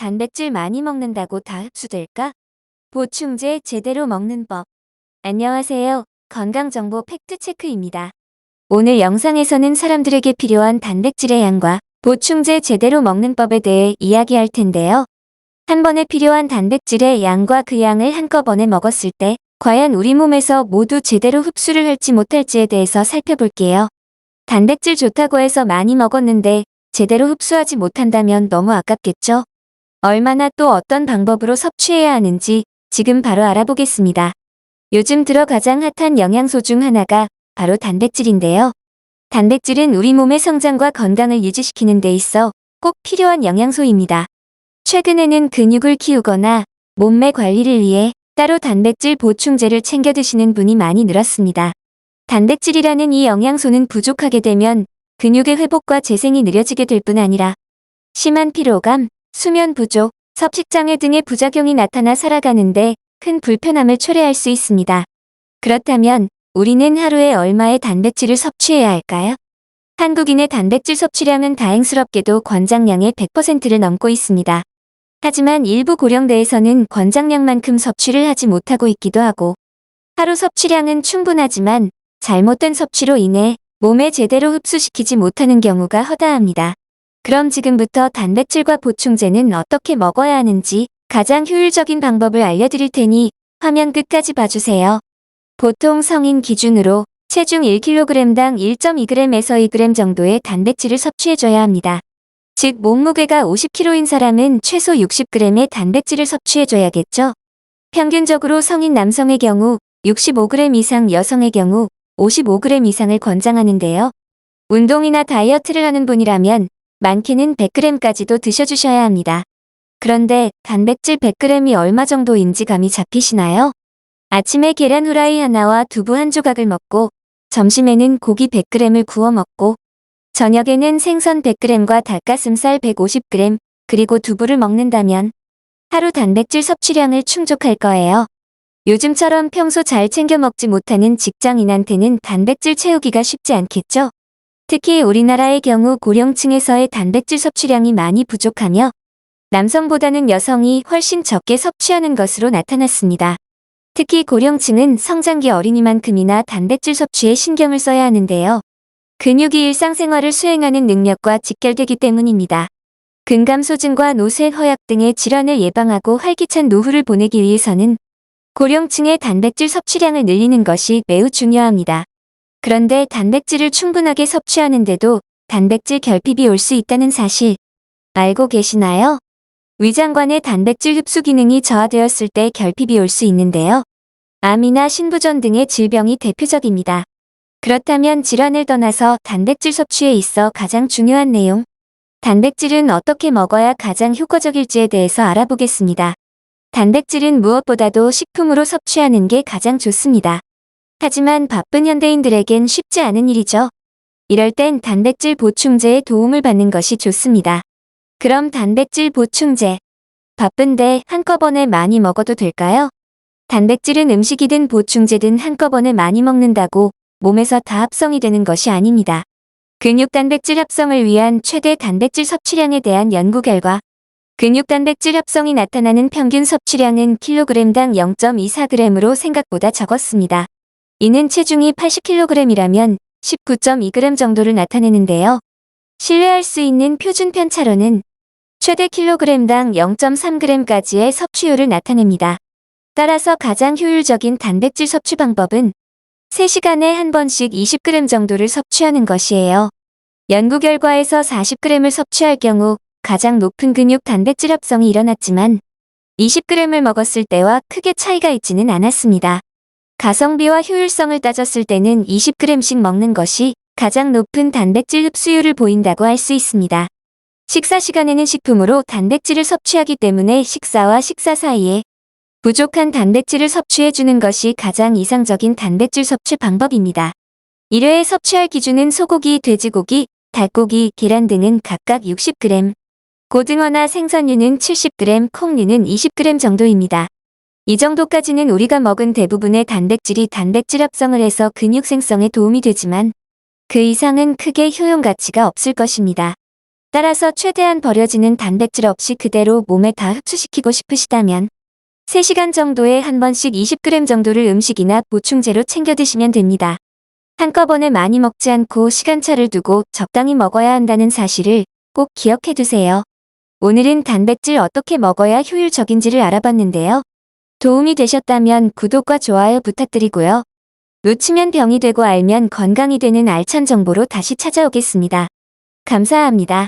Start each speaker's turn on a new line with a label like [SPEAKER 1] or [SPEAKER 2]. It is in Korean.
[SPEAKER 1] 단백질 많이 먹는다고 다 흡수될까? 보충제 제대로 먹는 법. 안녕하세요. 건강정보 팩트체크입니다. 오늘 영상에서는 사람들에게 필요한 단백질의 양과 보충제 제대로 먹는 법에 대해 이야기할 텐데요. 한 번에 필요한 단백질의 양과 그 양을 한꺼번에 먹었을 때 과연 우리 몸에서 모두 제대로 흡수를 할지 못할지에 대해서 살펴볼게요. 단백질 좋다고 해서 많이 먹었는데 제대로 흡수하지 못한다면 너무 아깝겠죠? 얼마나 또 어떤 방법으로 섭취해야 하는지 지금 바로 알아보겠습니다. 요즘 들어 가장 핫한 영양소 중 하나가 바로 단백질인데요. 단백질은 우리 몸의 성장과 건강을 유지시키는 데 있어 꼭 필요한 영양소입니다. 최근에는 근육을 키우거나 몸매 관리를 위해 따로 단백질 보충제를 챙겨 드시는 분이 많이 늘었습니다. 단백질이라는 이 영양소는 부족하게 되면 근육의 회복과 재생이 느려지게 될 뿐 아니라 심한 피로감, 수면 부족, 섭식장애 등의 부작용이 나타나 살아가는데 큰 불편함을 초래할 수 있습니다. 그렇다면 우리는 하루에 얼마의 단백질을 섭취해야 할까요? 한국인의 단백질 섭취량은 다행스럽게도 권장량의 100%를 넘고 있습니다. 하지만 일부 고령대에서는 권장량만큼 섭취를 하지 못하고 있기도 하고 하루 섭취량은 충분하지만 잘못된 섭취로 인해 몸에 제대로 흡수시키지 못하는 경우가 허다합니다. 그럼 지금부터 단백질과 보충제는 어떻게 먹어야 하는지 가장 효율적인 방법을 알려드릴 테니 화면 끝까지 봐주세요. 보통 성인 기준으로 체중 1kg당 1.2g에서 2g 정도의 단백질을 섭취해줘야 합니다. 즉 몸무게가 50kg인 사람은 최소 60g의 단백질을 섭취해줘야겠죠. 평균적으로 성인 남성의 경우 65g 이상, 여성의 경우 55g 이상을 권장하는데요. 운동이나 다이어트를 하는 분이라면 많게는 100g까지도 드셔주셔야 합니다. 그런데 단백질 100g이 얼마 정도인지 감이 잡히시나요? 아침에 계란 후라이 하나와 두부 한 조각을 먹고 점심에는 고기 100g을 구워 먹고 저녁에는 생선 100g과 닭가슴살 150g 그리고 두부를 먹는다면 하루 단백질 섭취량을 충족할 거예요. 요즘처럼 평소 잘 챙겨 먹지 못하는 직장인한테는 단백질 채우기가 쉽지 않겠죠? 특히 우리나라의 경우 고령층에서의 단백질 섭취량이 많이 부족하며 남성보다는 여성이 훨씬 적게 섭취하는 것으로 나타났습니다. 특히 고령층은 성장기 어린이만큼이나 단백질 섭취에 신경을 써야 하는데요. 근육이 일상생활을 수행하는 능력과 직결되기 때문입니다. 근감소증과 노쇠, 허약 등의 질환을 예방하고 활기찬 노후를 보내기 위해서는 고령층의 단백질 섭취량을 늘리는 것이 매우 중요합니다. 그런데 단백질을 충분하게 섭취하는데도 단백질 결핍이 올 수 있다는 사실 알고 계시나요? 위장관의 단백질 흡수 기능이 저하되었을 때 결핍이 올 수 있는데요. 암이나 신부전 등의 질병이 대표적입니다. 그렇다면 질환을 떠나서 단백질 섭취에 있어 가장 중요한 내용, 단백질은 어떻게 먹어야 가장 효과적일지에 대해서 알아보겠습니다. 단백질은 무엇보다도 식품으로 섭취하는 게 가장 좋습니다. 하지만 바쁜 현대인들에겐 쉽지 않은 일이죠. 이럴 땐 단백질 보충제의 도움을 받는 것이 좋습니다. 그럼 단백질 보충제. 바쁜데 한꺼번에 많이 먹어도 될까요? 단백질은 음식이든 보충제든 한꺼번에 많이 먹는다고 몸에서 다 합성이 되는 것이 아닙니다. 근육 단백질 합성을 위한 최대 단백질 섭취량에 대한 연구 결과 근육 단백질 합성이 나타나는 평균 섭취량은 kg당 0.24g으로 생각보다 적었습니다. 이는 체중이 80kg이라면 19.2g 정도를 나타내는데요. 신뢰할 수 있는 표준 편차로는 최대 kg당 0.3g까지의 섭취율을 나타냅니다. 따라서 가장 효율적인 단백질 섭취 방법은 3시간에 한 번씩 20g 정도를 섭취하는 것이에요. 연구 결과에서 40g을 섭취할 경우 가장 높은 근육 단백질 합성이 일어났지만 20g을 먹었을 때와 크게 차이가 있지는 않았습니다. 가성비와 효율성을 따졌을 때는 20g씩 먹는 것이 가장 높은 단백질 흡수율을 보인다고 할 수 있습니다. 식사 시간에는 식품으로 단백질을 섭취하기 때문에 식사와 식사 사이에 부족한 단백질을 섭취해주는 것이 가장 이상적인 단백질 섭취 방법입니다. 1회에 섭취할 기준은 소고기, 돼지고기, 닭고기, 계란 등은 각각 60g, 고등어나 생선류는 70g, 콩류는 20g 정도입니다. 이 정도까지는 우리가 먹은 대부분의 단백질이 단백질 합성을 해서 근육 생성에 도움이 되지만 그 이상은 크게 효용 가치가 없을 것입니다. 따라서 최대한 버려지는 단백질 없이 그대로 몸에 다 흡수시키고 싶으시다면 3시간 정도에 한 번씩 20g 정도를 음식이나 보충제로 챙겨 드시면 됩니다. 한꺼번에 많이 먹지 않고 시간차를 두고 적당히 먹어야 한다는 사실을 꼭 기억해 두세요. 오늘은 단백질 어떻게 먹어야 효율적인지를 알아봤는데요. 도움이 되셨다면 구독과 좋아요 부탁드리고요. 놓치면 병이 되고 알면 건강이 되는 알찬 정보로 다시 찾아오겠습니다. 감사합니다.